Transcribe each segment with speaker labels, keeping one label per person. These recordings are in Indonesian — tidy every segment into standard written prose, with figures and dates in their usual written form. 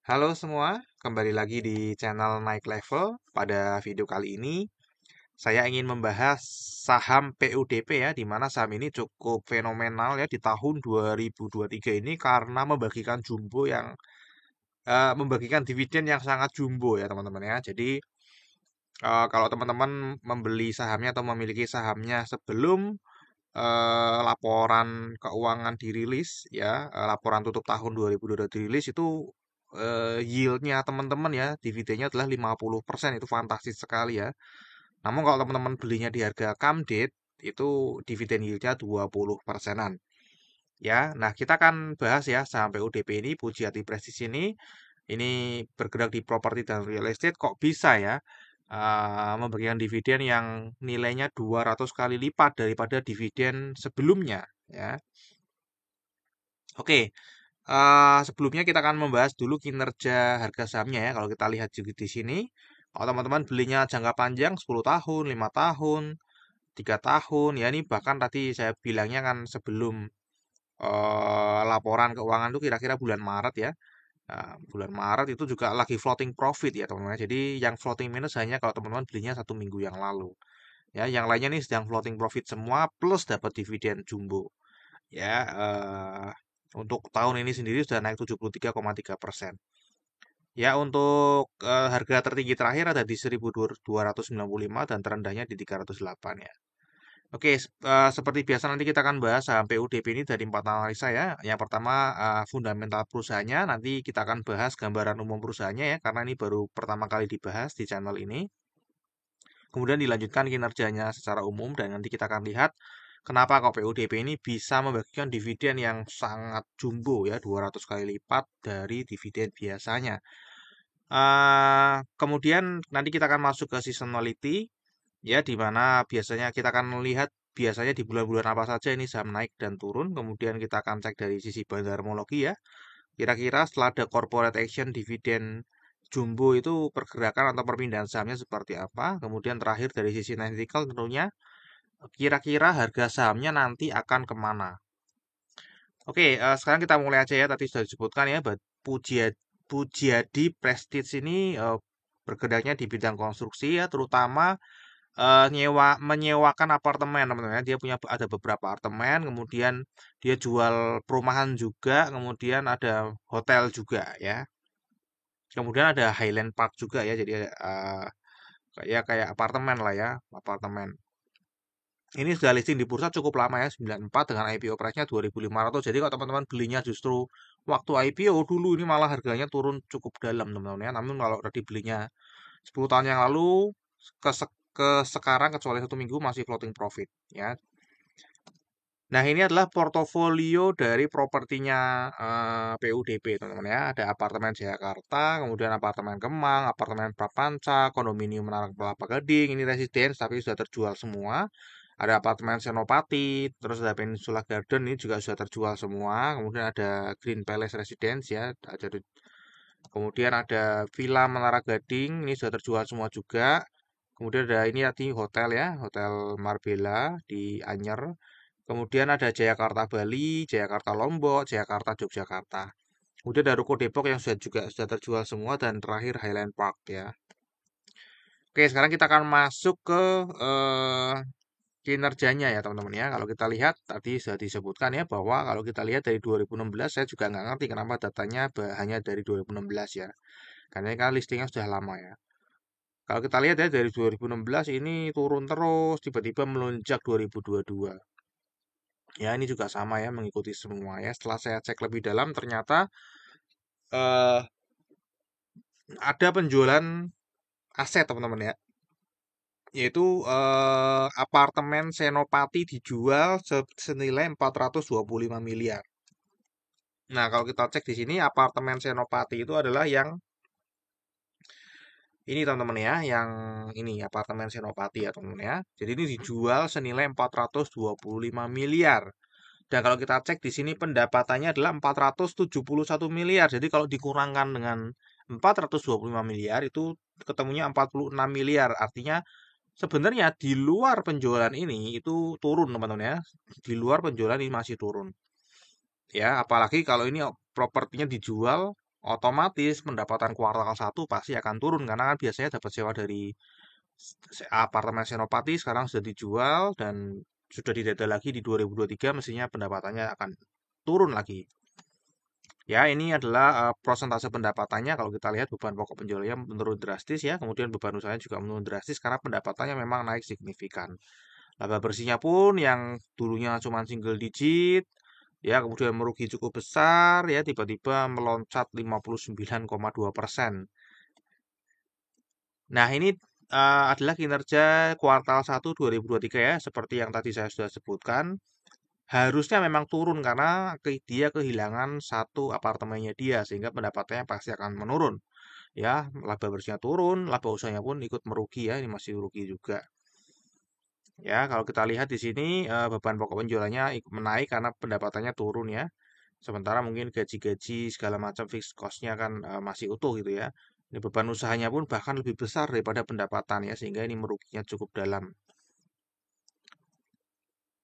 Speaker 1: Halo semua, kembali lagi di channel Naik Level. Pada video kali ini, saya ingin membahas saham PUDP ya, di mana saham ini cukup fenomenal ya di tahun 2023 ini karena membagikan dividen yang sangat jumbo ya teman-teman ya. Jadi kalau teman-teman membeli sahamnya atau memiliki sahamnya sebelum laporan keuangan dirilis ya, laporan tutup tahun 2022 dirilis itu yieldnya teman-teman ya, dividennya adalah 50%, itu fantastis sekali ya. Namun kalau teman-teman belinya di harga come date, itu dividen yieldnya 20 persenan. Ya, nah kita akan bahas ya saham PUDP ini, Pujiati Prestige ini bergerak di properti dan real estate kok bisa ya memberikan dividen yang nilainya 200 kali lipat daripada dividen sebelumnya ya. Oke, sebelumnya kita akan membahas dulu kinerja harga sahamnya ya. Kalau kita lihat juga di sini, kalau teman-teman belinya jangka panjang 10 tahun, 5 tahun, 3 tahun, ya ini bahkan tadi saya bilangnya kan sebelum laporan keuangan itu kira-kira bulan Maret ya. Nah, bulan Maret itu juga lagi floating profit ya teman-teman. Jadi yang floating minus hanya kalau teman-teman belinya 1 minggu yang lalu. Ya, yang lainnya nih sedang floating profit semua plus dapat dividen jumbo. Ya, untuk tahun ini sendiri sudah naik 73,3%. Ya, untuk harga tertinggi terakhir ada di 1.295 dan terendahnya di 308 ya. Oke, seperti biasa nanti kita akan bahas saham PUDP ini dari 4 analisa ya. Yang pertama fundamental perusahaannya, nanti kita akan bahas gambaran umum perusahaannya ya, karena ini baru pertama kali dibahas di channel ini. Kemudian dilanjutkan kinerjanya secara umum dan nanti kita akan lihat kenapa kok PUDP ini bisa membagikan dividen yang sangat jumbo ya, 200 kali lipat dari dividen biasanya. Kemudian nanti kita akan masuk ke seasonality ya, di mana biasanya kita akan melihat biasanya di bulan-bulan apa saja ini saham naik dan turun. Kemudian kita akan cek dari sisi bandarmologi ya. Kira-kira setelah ada corporate action dividen jumbo itu pergerakan atau perpindahan sahamnya seperti apa. Kemudian terakhir dari sisi technical tentunya kira-kira harga sahamnya nanti akan kemana. Oke, sekarang kita mulai aja ya. Tadi sudah disebutkan ya, Pujiadi Prestige ini bergeraknya di bidang konstruksi ya, terutama menyewakan apartemen teman-teman ya. Dia punya ada beberapa apartemen, kemudian dia jual perumahan juga, kemudian ada hotel juga ya. Kemudian ada Highland Park juga ya. Jadi kayak apartemen lah ya, apartemen. Ini sudah listing di bursa cukup lama ya, 94 dengan IPO price-nya 2.500. Jadi kalau teman-teman belinya justru waktu IPO dulu ini malah harganya turun cukup dalam teman-teman ya. Namun kalau tadi belinya 10 tahun yang lalu ke sekarang kecuali 1 minggu masih floating profit ya. Nah, ini adalah portofolio dari propertinya PUDP, teman-teman ya. Ada apartemen Jakarta, kemudian apartemen Kemang, apartemen Prapanca, kondominium Menara Kelapa Gading, ini residence tapi sudah terjual semua. Ada apartemen Senopati, terus ada Peninsula Garden, ini juga sudah terjual semua. Kemudian ada Green Palace Residence ya, kemudian ada Villa Menara Gading, ini sudah terjual semua juga. Kemudian ada ini tadi hotel ya, Hotel Marbella di Anyer. Kemudian ada Jayakarta Bali, Jayakarta Lombok, Jayakarta Yogyakarta. Kemudian ada Ruko Depok yang sudah terjual semua dan terakhir Highland Park ya. Oke, sekarang kita akan masuk ke kinerjanya ya teman-teman ya. Kalau kita lihat tadi sudah disebutkan ya bahwa kalau kita lihat dari 2016 saya juga nggak ngerti kenapa datanya hanya dari 2016 ya. Karena ini kan listingnya sudah lama ya. Kalau kita lihat ya dari 2016 ini turun terus, tiba-tiba melonjak 2022. Ya, ini juga sama ya, mengikuti semua ya. Setelah saya cek lebih dalam, ternyata eh, ada penjualan aset, teman-teman ya. Yaitu apartemen Senopati dijual senilai 425 miliar. Nah, kalau kita cek di sini, apartemen Senopati itu adalah yang ini, teman-teman ya, yang ini apartemen Senopati ya, teman-teman ya. Jadi ini dijual senilai 425 miliar. Dan kalau kita cek di sini pendapatannya adalah 471 miliar. Jadi kalau dikurangkan dengan 425 miliar itu ketemunya 46 miliar. Artinya sebenarnya di luar penjualan ini itu turun teman-teman ya. Di luar penjualan ini masih turun. Ya, apalagi kalau ini propertinya dijual otomatis pendapatan kuartal 1 pasti akan turun karena kan biasanya dapat sewa dari apartemen Senopati sekarang sudah dijual dan sudah dideda lagi di 2023 mestinya pendapatannya akan turun lagi. Ya, ini adalah prosentase pendapatannya. Kalau kita lihat beban pokok penjualannya menurun drastis ya, kemudian beban usahanya juga menurun drastis karena pendapatannya memang naik signifikan. Laba bersihnya pun yang dulunya cuma single digit, ya kemudian merugi cukup besar, ya tiba-tiba meloncat 59,2%. Nah, ini adalah kinerja kuartal 1 2023 ya, seperti yang tadi saya sudah sebutkan. Harusnya memang turun karena dia kehilangan satu apartemennya dia sehingga pendapatannya pasti akan menurun. Ya, laba bersihnya turun, laba usahanya pun ikut merugi ya, ini masih rugi juga. Ya, kalau kita lihat di sini beban pokok penjualannya menaik karena pendapatannya turun ya. Sementara mungkin gaji-gaji segala macam fixed cost-nya kan masih utuh gitu ya. Ini beban usahanya pun bahkan lebih besar daripada pendapatan ya, sehingga ini meruginya cukup dalam.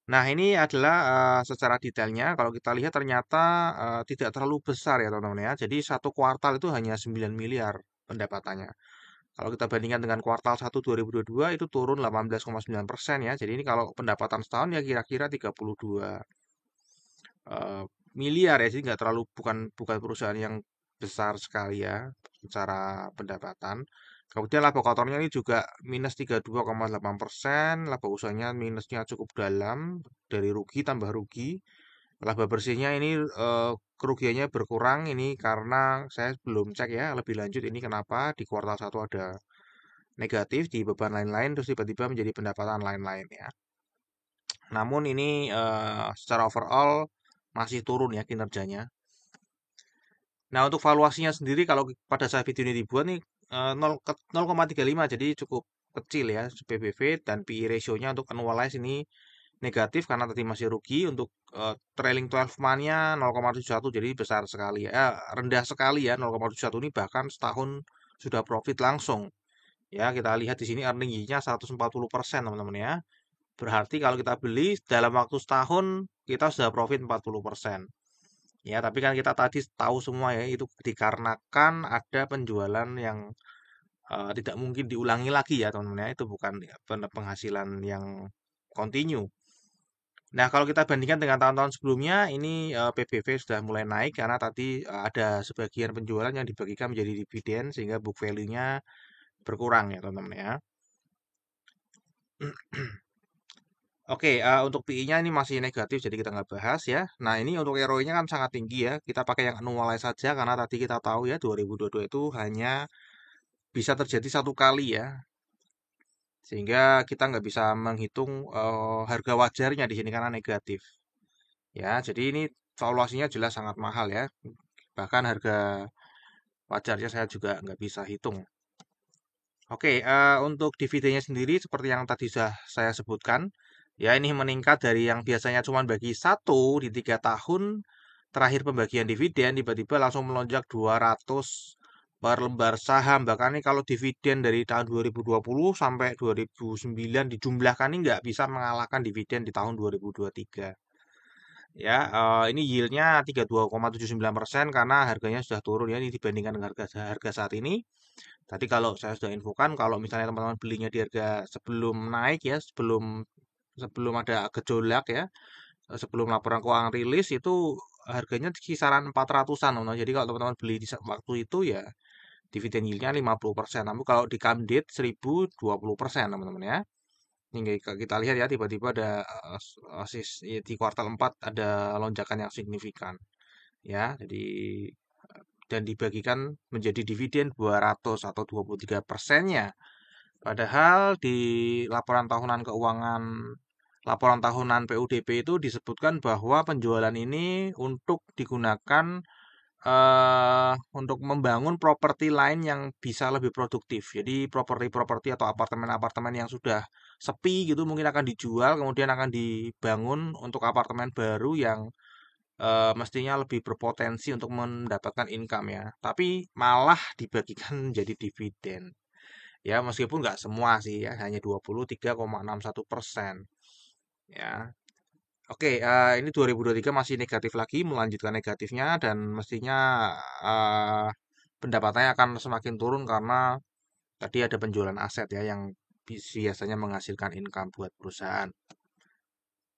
Speaker 1: Nah, ini adalah secara detailnya. Kalau kita lihat ternyata tidak terlalu besar ya teman-teman ya. Jadi satu kuartal itu hanya 9 miliar pendapatannya. Kalau kita bandingkan dengan kuartal 1 2022 itu turun 18,9% ya. Jadi ini kalau pendapatan setahun ya kira-kira 32 eh, miliar ya. Jadi nggak terlalu bukan bukan perusahaan yang besar sekali ya secara pendapatan. Kemudian laba kotornya ini juga minus 32,8%, laba usahanya minusnya cukup dalam, dari rugi tambah rugi. Laba bersihnya ini kerugiannya berkurang ini karena saya belum cek ya lebih lanjut ini kenapa di kuartal 1 ada negatif di beban lain-lain terus tiba-tiba menjadi pendapatan lain-lain ya. Namun ini secara overall masih turun ya kinerjanya. Nah, untuk valuasinya sendiri kalau pada saat video ini dibuat nih 0,35 jadi cukup kecil ya PBV dan PE ratio-nya untuk annualize ini negatif karena tadi masih rugi untuk trailing 12 month-nya 0,71 jadi besar sekali ya rendah sekali ya 0,71 ini bahkan setahun sudah profit langsung ya kita lihat di sini earning yield-nya 140% teman-teman ya berarti kalau kita beli dalam waktu setahun kita sudah profit 40%. Ya, tapi kan kita tadi tahu semua ya, itu dikarenakan ada penjualan yang tidak mungkin diulangi lagi ya, teman-teman ya. Itu bukan ya, penghasilan yang continue. Nah, kalau kita bandingkan dengan tahun-tahun sebelumnya, ini PBV sudah mulai naik karena tadi ada sebagian penjualan yang dibagikan menjadi dividen sehingga book value-nya berkurang ya, teman-teman ya. Oke, untuk PI-nya ini masih negatif, jadi kita nggak bahas ya. Nah, ini untuk ROE-nya kan sangat tinggi ya. Kita pakai yang annualize saja karena tadi kita tahu ya 2022 itu hanya bisa terjadi satu kali ya. Sehingga kita nggak bisa menghitung harga wajarnya di sini karena negatif. Ya, jadi ini valuasinya jelas sangat mahal ya. Bahkan harga wajarnya saya juga nggak bisa hitung. Oke, untuk dividennya sendiri seperti yang tadi sudah saya sebutkan, ya ini meningkat dari yang biasanya cuma bagi satu di 3 tahun terakhir pembagian dividen tiba-tiba langsung melonjak 200 per lembar saham. Bahkan ini kalau dividen dari tahun 2020 sampai 2009 dijumlahkan ini nggak bisa mengalahkan dividen di tahun 2023. Ya, ini yieldnya 32,79% karena harganya sudah turun ya ini dibandingkan dengan harga harga saat ini. Tadi kalau saya sudah infokan kalau misalnya teman-teman belinya di harga sebelum naik ya, sebelum sebelum ada gejolak ya, sebelum laporan keuangan rilis itu harganya di kisaran 400-an teman-teman. Jadi kalau teman-teman beli di waktu itu ya dividen yield-nya 50%. Namun kalau di come date 1020% teman-teman ya. Hingga kita lihat ya tiba-tiba ada ya, di kuartal 4 ada lonjakan yang signifikan ya. Jadi dan dibagikan menjadi dividen 200 atau 23%-nya. Padahal di laporan tahunan keuangan, laporan tahunan PUDP itu disebutkan bahwa penjualan ini untuk digunakan untuk membangun properti lain yang bisa lebih produktif. Jadi properti-properti atau apartemen-apartemen yang sudah sepi gitu mungkin akan dijual, kemudian akan dibangun untuk apartemen baru yang mestinya lebih berpotensi untuk mendapatkan income ya. Tapi malah dibagikan menjadi dividen. Ya, meskipun nggak semua sih ya, hanya 23,61%. Ya. Oke, ini 2023 masih negatif lagi, melanjutkan negatifnya dan mestinya eh, pendapatannya akan semakin turun karena tadi ada penjualan aset ya yang biasanya menghasilkan income buat perusahaan.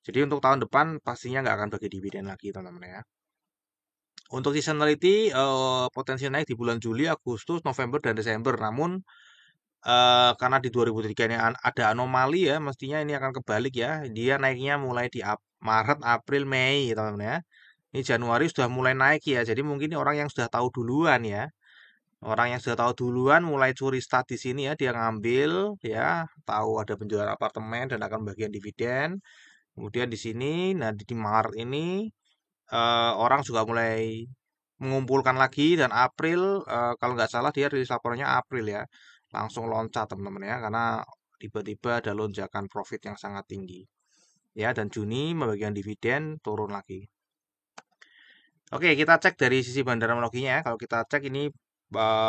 Speaker 1: Jadi untuk tahun depan pastinya nggak akan bagi dividen lagi teman-teman ya. Untuk seasonality potensi naik di bulan Juli, Agustus, November, dan Desember. Namun karena di 2003 ini ada anomali ya, mestinya ini akan kebalik ya. Dia naiknya mulai di Maret, April, Mei ya teman-teman ya. Ini Januari sudah mulai naik ya. Jadi mungkin ini orang yang sudah tahu duluan ya. Orang yang sudah tahu duluan mulai curi start di sini ya, dia ngambil ya, tahu ada penjualan apartemen dan akan bagian dividen. Kemudian di sini, nah di Maret ini orang juga mulai mengumpulkan lagi dan April kalau nggak salah dia rilis laporannya April ya, langsung loncat teman-teman ya, karena tiba-tiba ada lonjakan profit yang sangat tinggi ya, dan Juni membagikan dividen turun lagi. Oke, kita cek dari sisi bandarmologinya ya. Kalau kita cek ini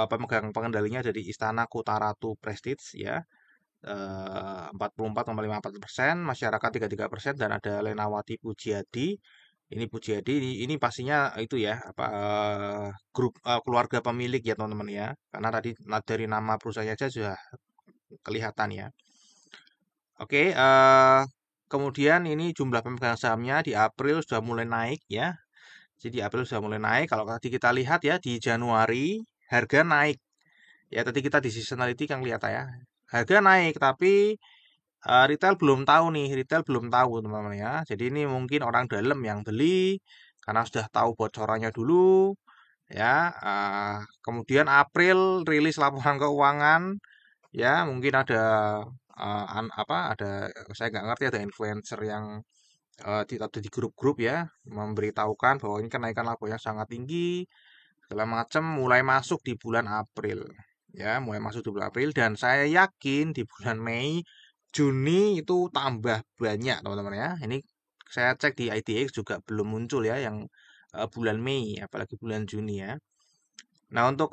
Speaker 1: pemegang pengendalinya dari Istana Kutaratu Prestige ya. 44,54%, masyarakat 33%, dan ada Lenawati Pujiadi. Ini Pujiadi ini pastinya itu ya apa grup keluarga pemilik ya teman-teman ya. Karena tadi dari nama perusahaannya aja sudah kelihatan ya. Oke, kemudian ini jumlah pemegang sahamnya di April sudah mulai naik ya. Jadi April sudah mulai naik. Kalau tadi kita lihat ya di Januari harga naik. Ya tadi kita di seasonality kan lihat ya. Harga naik tapi retail belum tahu nih, retail belum tahu teman-teman ya. Jadi ini mungkin orang dalam yang beli karena sudah tahu bocorannya dulu ya. Kemudian April rilis laporan keuangan ya, mungkin ada apa ada saya nggak ngerti ada influencer yang ada di grup-grup ya memberitahukan bahwa ini kenaikan laba yang sangat tinggi segala macam mulai masuk di bulan April ya, mulai masuk di bulan April dan saya yakin di bulan Mei Juni itu tambah banyak teman-teman ya. Ini saya cek di IDX juga belum muncul ya yang bulan Mei apalagi bulan Juni ya. Nah untuk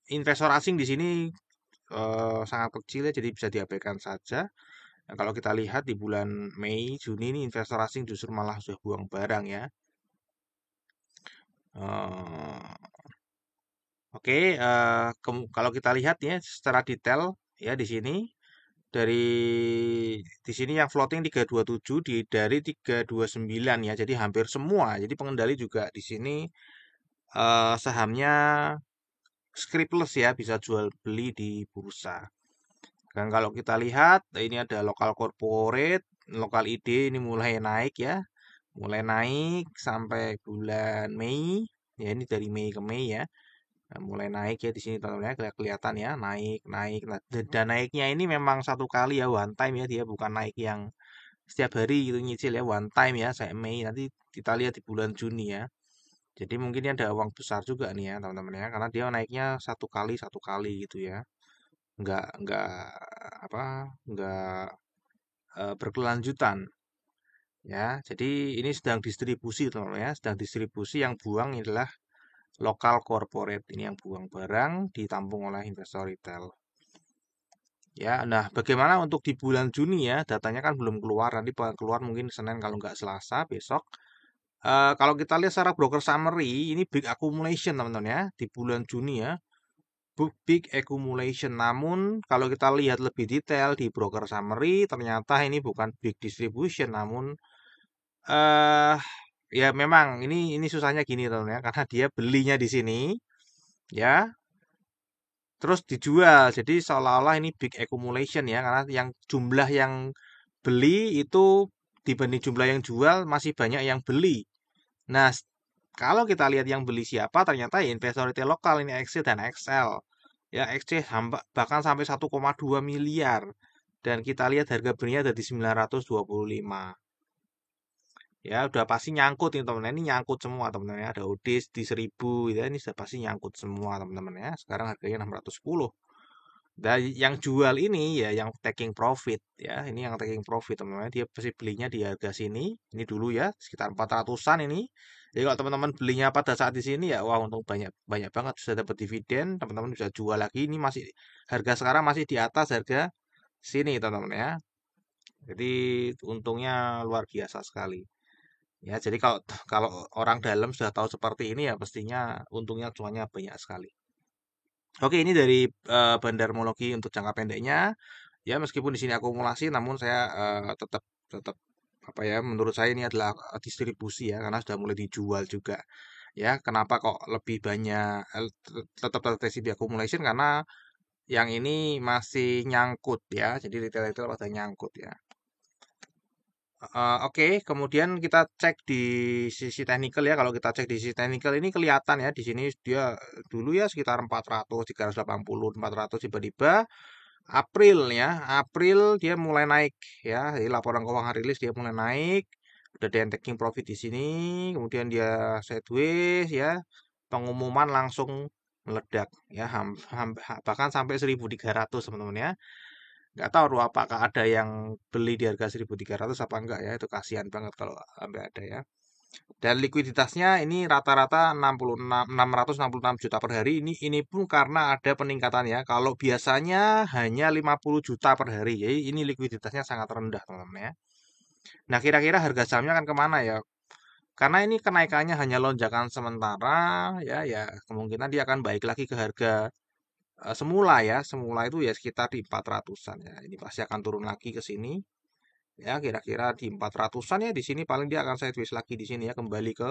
Speaker 1: investor asing di sini sangat kecil ya, jadi bisa diabaikan saja. Nah, kalau kita lihat di bulan Mei Juni ini investor asing justru malah sudah buang barang ya. Eh, Oke, kalau kita lihat ya secara detail ya di sini dari di sini yang floating 327 dari 329 ya. Jadi hampir semua. Jadi pengendali juga di sini sahamnya scriptless ya, bisa jual beli di bursa. Dan kalau kita lihat ini ada lokal corporate, lokal ID ini mulai naik ya. Mulai naik sampai bulan Mei. Ya ini dari Mei ke Mei ya. Nah, mulai naik ya di sini teman-teman ya, kelihatan ya naik naik. Nah, dan naiknya ini memang satu kali ya one time ya, dia bukan naik yang setiap hari gitu nyicil ya, one time ya saya Mei, nanti kita lihat di bulan Juni ya. Jadi mungkin ini ada uang besar juga nih ya teman-teman ya, karena dia naiknya satu kali gitu ya, nggak apa nggak berkelanjutan ya. Jadi ini sedang distribusi teman-teman ya, sedang distribusi, yang buang adalah lokal corporate, ini yang buang barang ditampung oleh investor retail. Ya, nah bagaimana untuk di bulan Juni ya? Datanya kan belum keluar, nanti bakal keluar mungkin Senin kalau nggak Selasa besok. Kalau kita lihat secara broker summary, ini big accumulation teman-teman ya di bulan Juni ya, big accumulation. Namun kalau kita lihat lebih detail di broker summary, ternyata ini bukan big distribution, namun eh ya memang ini susahnya gini teman-teman ya, karena dia belinya di sini ya, terus dijual. Jadi seolah-olah ini big accumulation ya, karena yang jumlah yang beli itu dibanding jumlah yang jual masih banyak yang beli. Nah, kalau kita lihat yang beli siapa, ternyata ya investor retail lokal ini XC dan XL. Ya, XC bahkan sampai 1,2 miliar. Dan kita lihat harga belinya ada di 925. Ya, udah pasti nyangkut ini teman-teman. Ini nyangkut semua teman-teman ya. Ada ODIS di 1000 gitu ya. Ini sudah pasti nyangkut semua teman-teman ya. Sekarang harganya 610. Dan yang jual ini ya yang taking profit ya. Ini yang taking profit teman-teman. Dia pasti belinya di harga sini. Ini dulu ya sekitar 400-an ini. Jadi kalau teman-teman belinya pada saat di sini ya wah untung banyak banyak banget, bisa dapat dividen, teman-teman bisa jual lagi. Ini masih harga sekarang masih di atas harga sini teman-teman ya. Jadi untungnya luar biasa sekali. Ya, jadi kalau kalau orang dalam sudah tahu seperti ini ya pastinya untungnya cuannya banyak sekali. Oke, ini dari bandarmologi untuk jangka pendeknya. Ya, meskipun di sini akumulasi, namun saya tetap tetap apa ya? Menurut saya ini adalah distribusi ya, karena sudah mulai dijual juga. Ya, kenapa kok lebih banyak tetap terdeteksi di accumulation karena yang ini masih nyangkut ya. Jadi retail itu pada nyangkut ya. Oke, kemudian kita cek di sisi teknikal ya. Kalau kita cek di sisi teknikal ini kelihatan ya di sini dia dulu ya sekitar 400, 380, 400 tiba-tiba April ya. April dia mulai naik ya. Jadi laporan keuangan rilis dia mulai naik. Udah ada yang taking profit di sini, kemudian dia sideways ya. Pengumuman langsung meledak ya, bahkan sampai 1.300 teman-teman ya. Nggak tahu loh apakah ada yang beli di harga 1.300 apa enggak ya. Itu kasihan banget kalau sampai ada ya. Dan likuiditasnya ini rata-rata 66, 666 juta per hari. Ini pun karena ada peningkatan ya. Kalau biasanya hanya 50 juta per hari. Jadi ini likuiditasnya sangat rendah teman-teman ya. Nah kira-kira harga sahamnya akan kemana ya? Karena ini kenaikannya hanya lonjakan sementara ya ya kemungkinan dia akan baik lagi ke harga semula ya. Semula itu ya sekitar di 400-an ya. Ini pasti akan turun lagi ke sini. Ya, kira-kira di 400-an ya di sini paling dia akan sideways lagi di sini ya kembali ke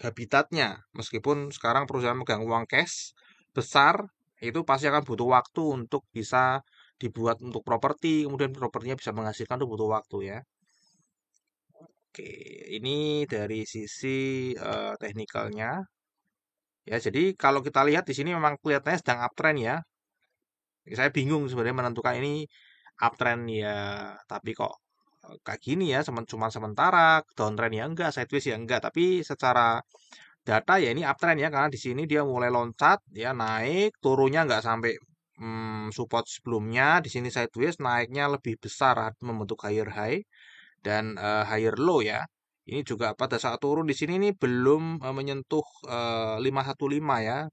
Speaker 1: habitatnya. Meskipun sekarang perusahaan megang uang cash besar itu pasti akan butuh waktu untuk bisa dibuat untuk properti, kemudian propertinya bisa menghasilkan itu butuh waktu ya. Oke, ini dari sisi teknikalnya ya. Jadi kalau kita lihat di sini memang kelihatannya sedang uptrend ya. Saya bingung sebenarnya menentukan ini uptrend ya, tapi kok kayak gini ya, cuma sementara, downtrend ya enggak, sideways ya enggak, tapi secara data ya ini uptrend ya, karena di sini dia mulai loncat, ya naik, turunnya enggak sampai support sebelumnya, di sini sideways naiknya lebih besar, membentuk higher high dan higher low ya. Ini juga pada saat turun di sini ini belum menyentuh 515 ya.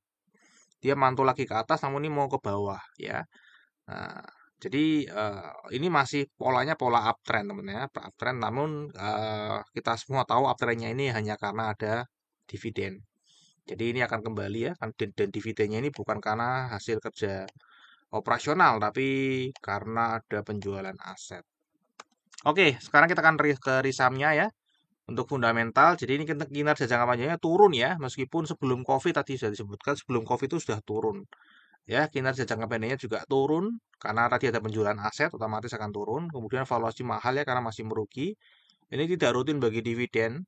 Speaker 1: Dia mantul lagi ke atas namun ini mau ke bawah ya. Nah, jadi ini masih polanya pola uptrend teman ya, uptrend. Namun kita semua tahu uptrendnya ini hanya karena ada dividen. Jadi ini akan kembali ya, dan dividennya ini bukan karena hasil kerja operasional, tapi karena ada penjualan aset. Oke, sekarang kita akan ke risamnya ya. Untuk fundamental, jadi ini kinerja jangka panjangnya turun ya, meskipun sebelum COVID tadi sudah disebutkan, sebelum COVID itu sudah turun. Ya, kinerja jangka pendeknya juga turun karena tadi ada penjualan aset otomatis akan turun. Kemudian valuasi mahal ya karena masih merugi. Ini tidak rutin bagi dividen.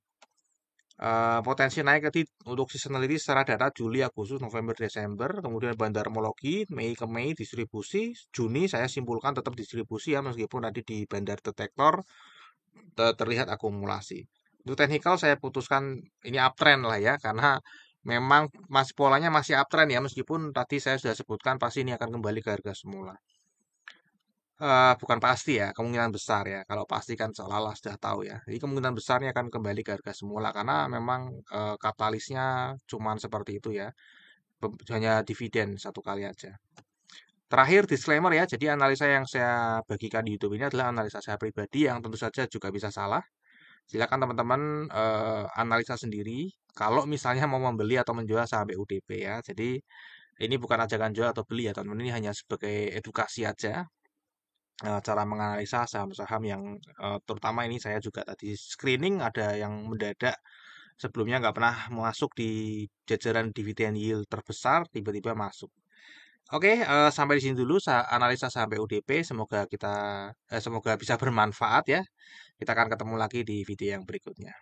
Speaker 1: Potensi naik tadi untuk seasonality secara data Juli, Agustus, November, Desember. Kemudian bandarmologi Mei ke Mei distribusi. Juni saya simpulkan tetap distribusi ya meskipun tadi di bandar detektor terlihat akumulasi. Untuk teknikal saya putuskan ini uptrend lah ya karena memang masih polanya masih uptrend ya meskipun tadi saya sudah sebutkan pasti ini akan kembali ke harga semula. Bukan pasti ya, kemungkinan besar ya. Kalau pasti kan seolah-olah sudah tahu ya. Jadi kemungkinan besarnya akan kembali ke harga semula karena memang kapitalisnya cuman seperti itu ya. Hanya dividen satu kali aja. Terakhir disclaimer ya, jadi analisa yang saya bagikan di YouTube ini adalah analisa saya pribadi yang tentu saja juga bisa salah. Silakan teman-teman analisa sendiri. Kalau misalnya mau membeli atau menjual saham BUDP ya. Jadi ini bukan ajakan jual atau beli ya teman-teman. Ini hanya sebagai edukasi aja. Cara menganalisa saham-saham yang terutama ini saya juga tadi screening ada yang mendadak sebelumnya nggak pernah masuk di jajaran dividen yield terbesar tiba-tiba masuk. Oke, sampai di sini dulu analisa saham BUDP. Semoga bisa bermanfaat ya. Kita akan ketemu lagi di video yang berikutnya.